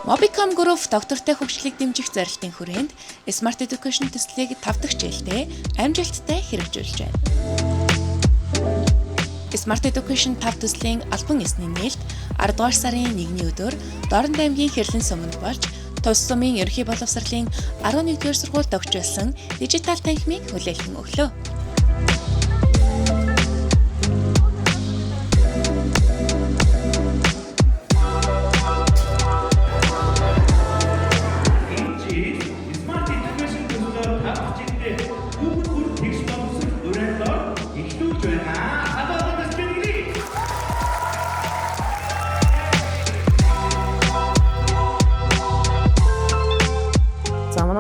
Mobicom Group доктортой хөгжлийг дэмжих зорилтын хүрээнд Smart Education төслийг 5 дахь жилдээ амжилттай хэрэгжүүлж байна. Smart Education 5 төслийн албан ёсны нээлт 10 дугаар сарын 1-ний өдөр Дорнод аймгийн Хэрлэн суманд болж Тус сумын ерөнхий боловсролын 11-р сургуульд өгчүүлсэн дижитал танхимыг хүлээлгэн өглөө.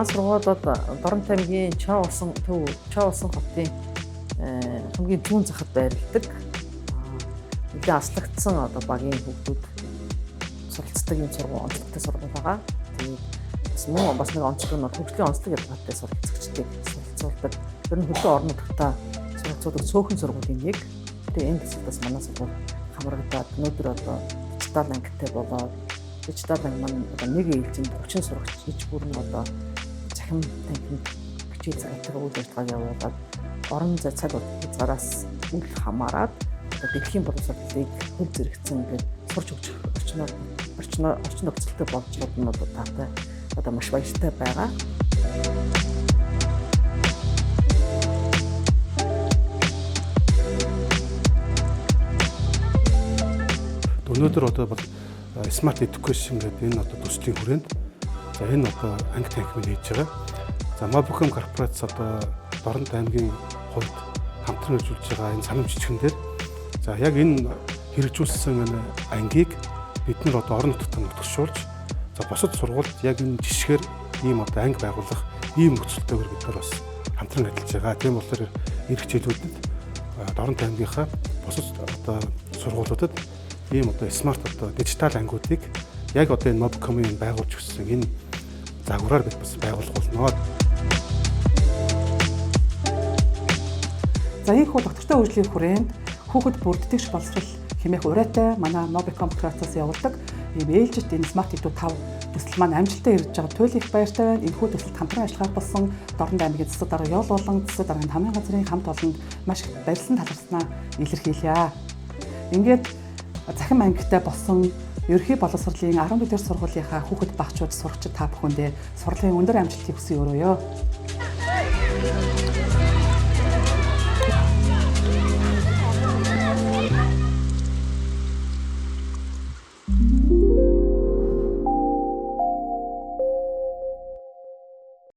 Сургуулиуд Дорнод аймгийн Чоолсон хотын хамгийн зүүн захад байрладаг. Нэлээд аслагдсан багийн хүүхдүүд суралцдаг юм онцлогтой сургууль байгаа. Тэгээд бас нэг онцлог нь хөгжлийн онцлог ялгаатай суралцагчдыг суралцуулдаг. Тэр нь хөдөө орон нутгата суралцуулдаг цөөхөн сургуулийн нэг. Тэгээд энэ төсөлдөөс манай сургууль хамрагдаад өнөөдөр дижитал ангитай болоод дижитал анги маань нэг ээлжинд 30 сурагч иж бүрэн захим танхим бичиг цагтар үйл ажиллагааг явуулаад орон зай цаг хугацаараас үл хамааран дэлхийн боловсролыг хөл зэрэгцэн ингээд сурч өгч орчин нөхцөлтэй болж байгаа нь таатай маш баяртай байгаа. Өнөөдөр бол Smart Education гэдэг энэ төслийн хүрээнд за энэ анги танхимыг хийж байгаа. За Mobicom корпорац Дорнод аймгийн хувьд хамтран хэрэгжүүлж байгаа энэ санамж жижигэн дээр за яг энэ хэрэгжүүлсэн ангийг бид нар орон нутгад нутгшуулж за бусад сургуульд яг энэ жишгээр ийм анги байгуулах ийм нөхцөлтэйгээр бид нар бас хамтран ажиллаж байгаа. Тийм болохоор эх хичээлүүдэд Дорнод аймгийнхаа бусад сургуулиудад ийм смарт дижитал ангиудыг яг энэ Mobicom-ийн байгуулж өгсөн энэ загвараар бид бас байгуулах болно. За ийхүү доктортой хөгжлийн хүрээнд хүүхэд бүрддэгч боловсрол хэмээх ураатай манай Mobicom корпорацаас явуулдаг ийм ээлжит энэ Smart Edu 5 төсөл маань амжилттай ирж байгаа туйл их баяртай байна. Энэхүү төсөлд хамтран ажиллагааг болсон Дорнод аймгийн засаг дарга Ёл болон засаг даргын хамгийн газрын хамт олонд маш их баярлан талархснаа илэрхийлье. Ингээд захим ангитай болсон ерөнхий боловсролын 11-р сургуулийнхаа хүүхэд багчууд сурагчид та бүхэндээ сурлагын өндөр амжилтыг хүсье өрөөё.